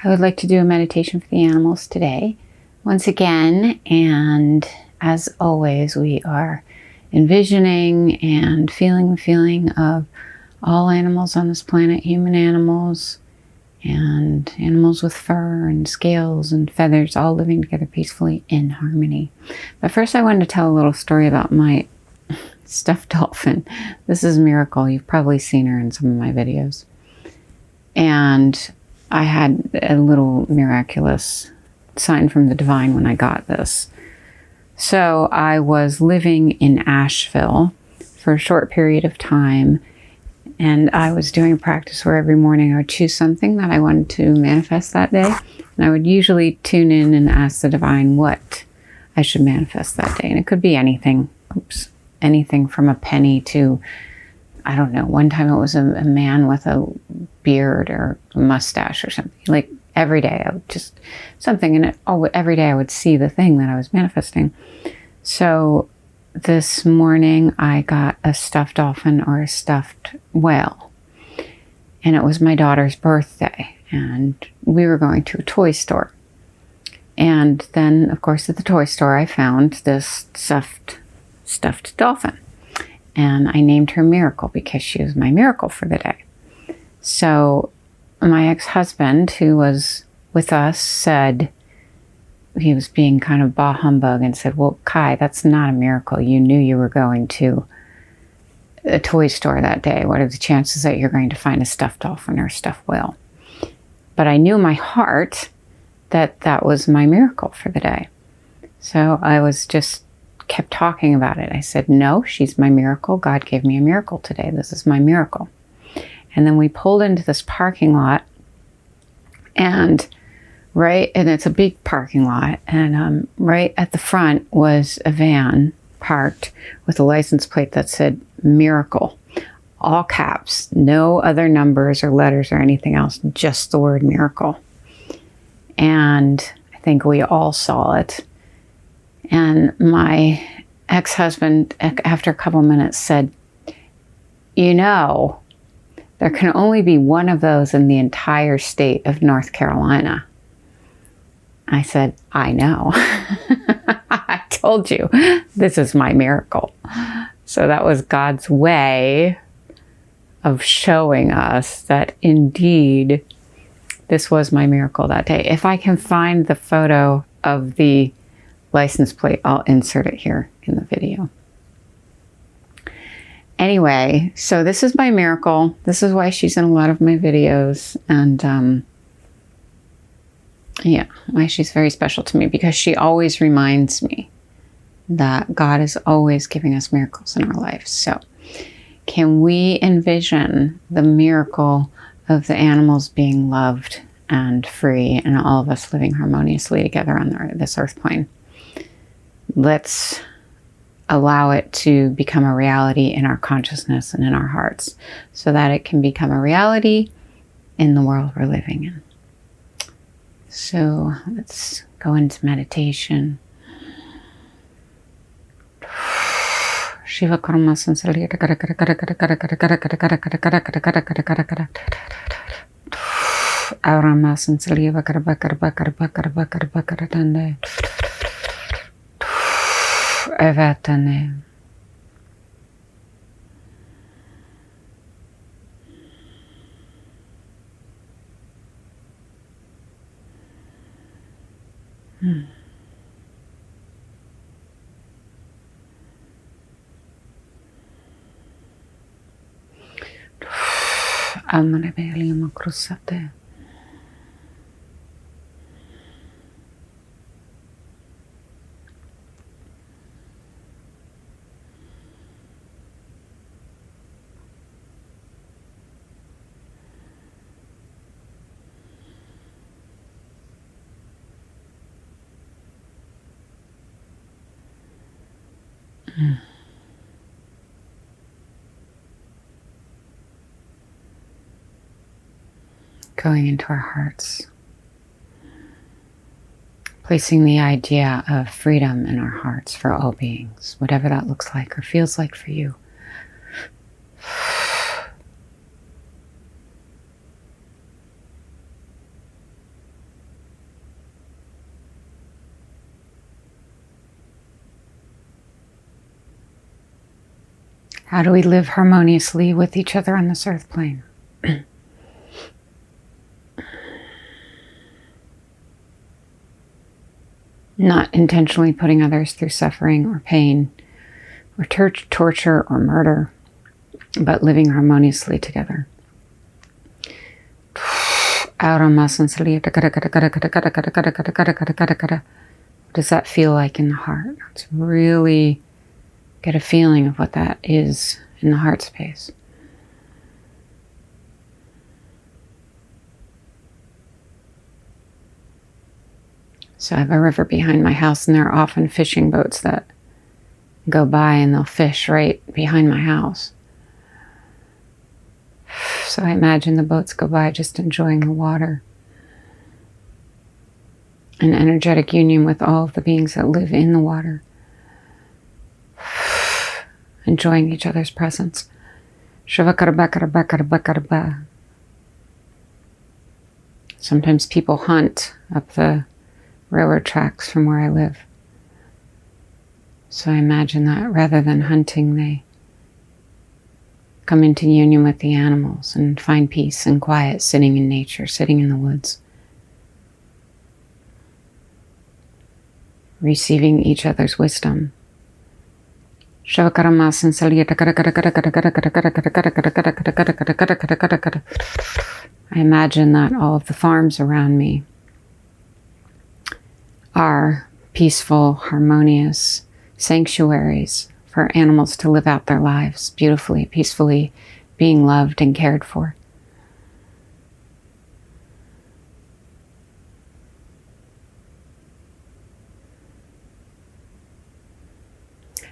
I would like to do a meditation for the animals today, once again, and as always, we are envisioning and feeling the feeling of all animals on this planet, human animals, and animals with fur and scales and feathers, all living together peacefully in harmony. But first I wanted to tell a little story about my stuffed dolphin. This is Miracle. You've probably seen her in some of my videos. And I had a little miraculous sign from the divine when I got this. So I was living in Asheville for a short period of time, and I was doing a practice where every morning I would choose something that I wanted to manifest that day. And I would usually tune in and ask the divine what I should manifest that day. And it could be anything. Anything from a penny to, I don't know, one time it was a man with a beard or a mustache or something. Like every day I would just, something, and every day I would see the thing that I was manifesting. So this morning I got a stuffed dolphin or a stuffed whale. And it was my daughter's birthday. And we were going to a toy store. And then, of course, at the toy store I found this stuffed dolphin. And I named her Miracle because she was my miracle for the day. So my ex-husband, who was with us, said, he was being kind of bah humbug and said, well, Kai, that's not a miracle. You knew you were going to a toy store that day. What are the chances that you're going to find a stuffed dolphin or a stuffed whale? But I knew in my heart that that was my miracle for the day. So I was just kept talking about it. I said, no, she's my miracle. God gave me a miracle today. This is my miracle. And then we pulled into this parking lot, and it's a big parking lot, and right at the front was a van parked with a license plate that said Miracle, all caps, no other numbers or letters or anything else, just the word miracle. And I think we all saw it. And my ex-husband, after a couple minutes, said, you know, there can only be one of those in the entire state of North Carolina. I said, I know. I told you, this is my miracle. So that was God's way of showing us that indeed this was my miracle that day. If I can find the photo of the license plate, I'll insert it here in the video. Anyway, so this is my miracle. This is why she's in a lot of my videos, and yeah, why she's very special to me, because she always reminds me that God is always giving us miracles in our life. So can we envision the miracle of the animals being loved and free, and all of us living harmoniously together on this earth plane? Let's allow it to become a reality in our consciousness and in our hearts, so that it can become a reality in the world we're living in. So let's go into meditation. Shiva Karma Sansalia. Aurama Sansalia Karba. Evatane. Amare Belium Crusate. Going into our hearts, placing the idea of freedom in our hearts for all beings, whatever that looks like or feels like for you. How do we live harmoniously with each other on this earth plane? Not intentionally putting others through suffering or pain or torture or murder, but living harmoniously together. What does that feel like in the heart? Let's really get a feeling of what that is in the heart space. So I have a river behind my house, and there are often fishing boats that go by and they'll fish right behind my house. So I imagine the boats go by just enjoying the water. An energetic union with all of the beings that live in the water. Enjoying each other's presence. Sometimes people hunt up the railroad tracks from where I live. So I imagine that rather than hunting, they come into union with the animals and find peace and quiet sitting in nature, sitting in the woods. Receiving each other's wisdom. I imagine that all of the farms around me are peaceful, harmonious sanctuaries for animals to live out their lives beautifully, peacefully, being loved and cared for.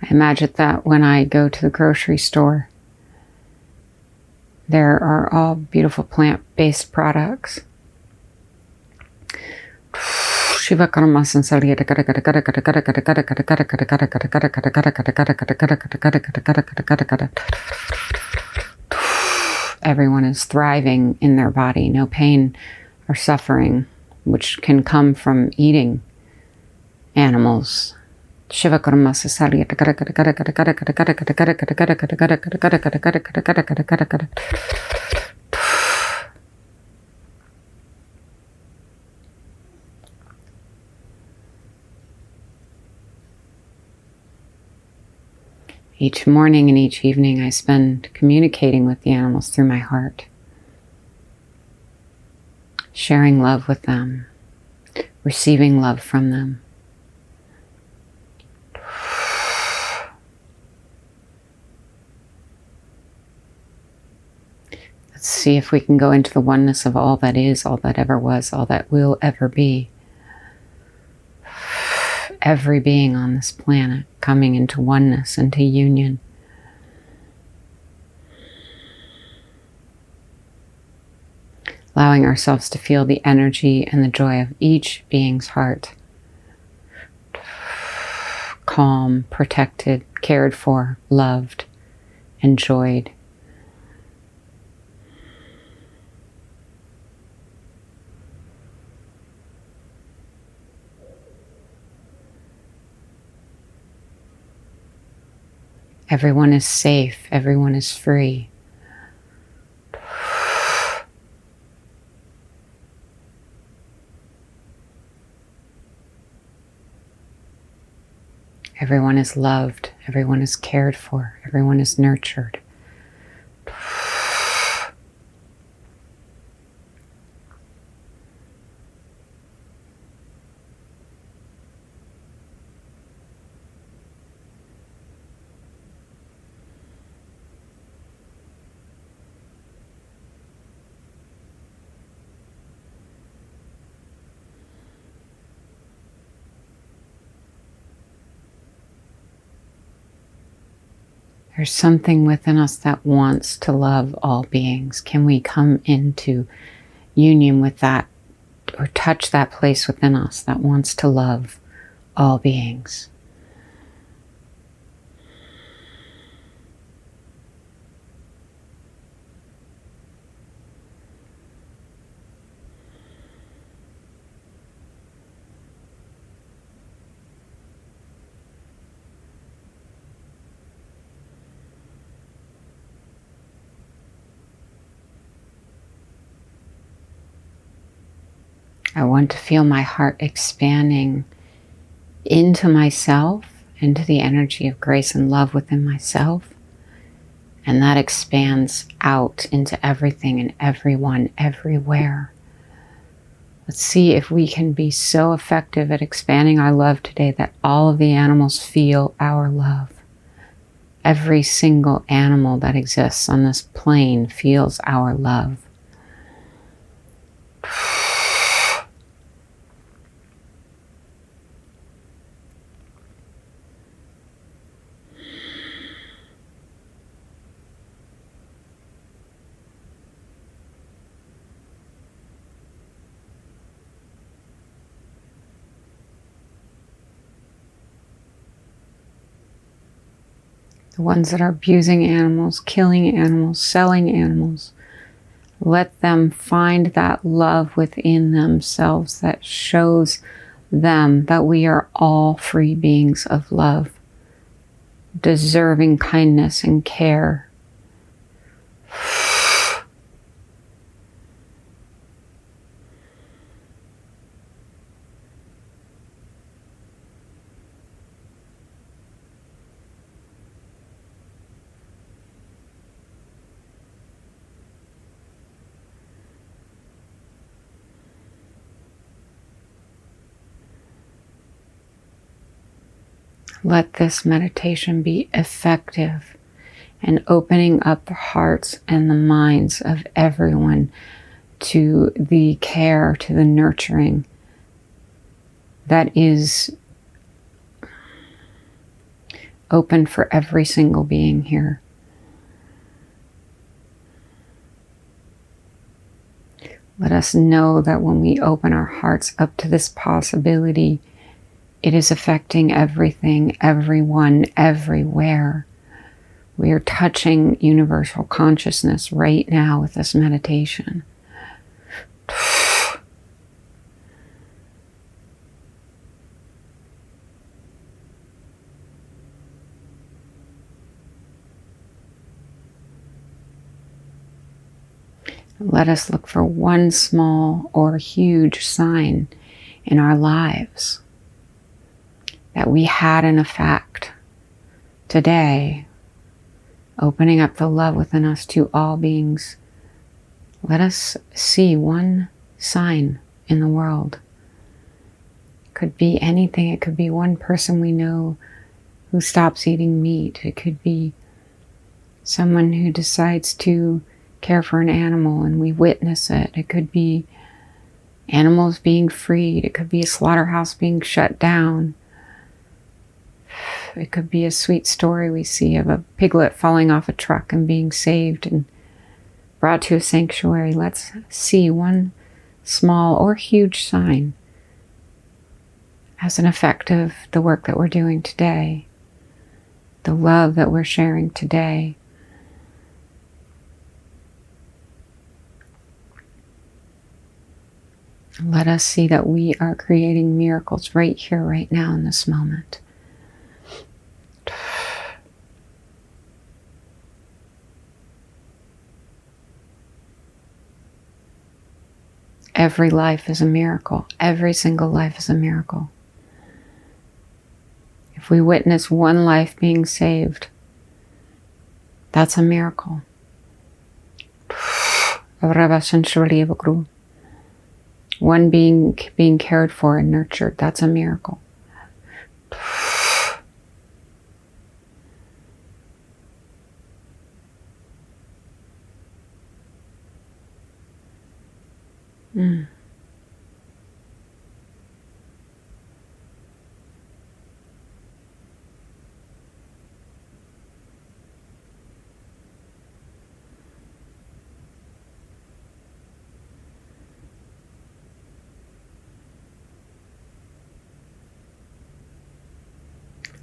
I imagine that when I go to the grocery store, there are all beautiful plant-based products. Everyone is thriving in their body, no pain or suffering, which can come from eating animals. Each morning and each evening I spend communicating with the animals through my heart, sharing love with them, receiving love from them. Let's see if we can go into the oneness of all that is, all that ever was, all that will ever be. Every being on this planet coming into oneness, into union. Allowing ourselves to feel the energy and the joy of each being's heart. Calm, protected, cared for, loved, enjoyed. Everyone is safe. Everyone is free. Everyone is loved. Everyone is cared for. Everyone is nurtured. There's something within us that wants to love all beings. Can we come into union with that or touch that place within us that wants to love all beings? I want to feel my heart expanding into myself, into the energy of grace and love within myself. And that expands out into everything and everyone, everywhere. Let's see if we can be so effective at expanding our love today that all of the animals feel our love. Every single animal that exists on this plane feels our love. The ones that are abusing animals, killing animals, selling animals, let them find that love within themselves that shows them that we are all free beings of love, deserving kindness and care. Let this meditation be effective in opening up the hearts and the minds of everyone to the care, to the nurturing that is open for every single being here. Let us know that when we open our hearts up to this possibility, it is affecting everything, everyone, everywhere. We are touching universal consciousness right now with this meditation. Let us look for one small or huge sign in our lives that we had an effect today, opening up the love within us to all beings. Let us see one sign in the world. It could be anything. It could be one person we know who stops eating meat. It could be someone who decides to care for an animal and we witness it. It could be animals being freed. It could be a slaughterhouse being shut down. It could be a sweet story we see of a piglet falling off a truck and being saved and brought to a sanctuary. Let's see one small or huge sign as an effect of the work that we're doing today, the love that we're sharing today. Let us see that we are creating miracles right here, right now, in this moment. Every life is a miracle. Every single life is a miracle. If we witness one life being saved, that's a miracle. One being cared for and nurtured, that's a miracle.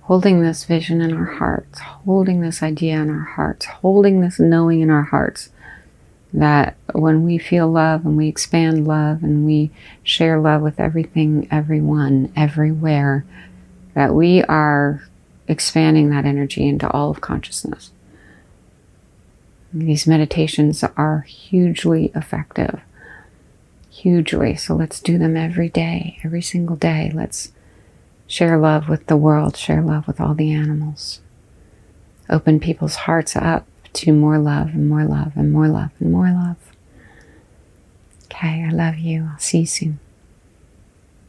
Holding this vision in our hearts, holding this idea in our hearts, holding this knowing in our hearts that when we feel love and we expand love and we share love with everything, everyone, everywhere, that we are expanding that energy into all of consciousness. These meditations are hugely effective hugely. So let's do them every day, every single day. Let's share love with the world, share love with all the animals. Open people's hearts up to more love and more love and more love and more love. Okay, I love you. I'll see you soon.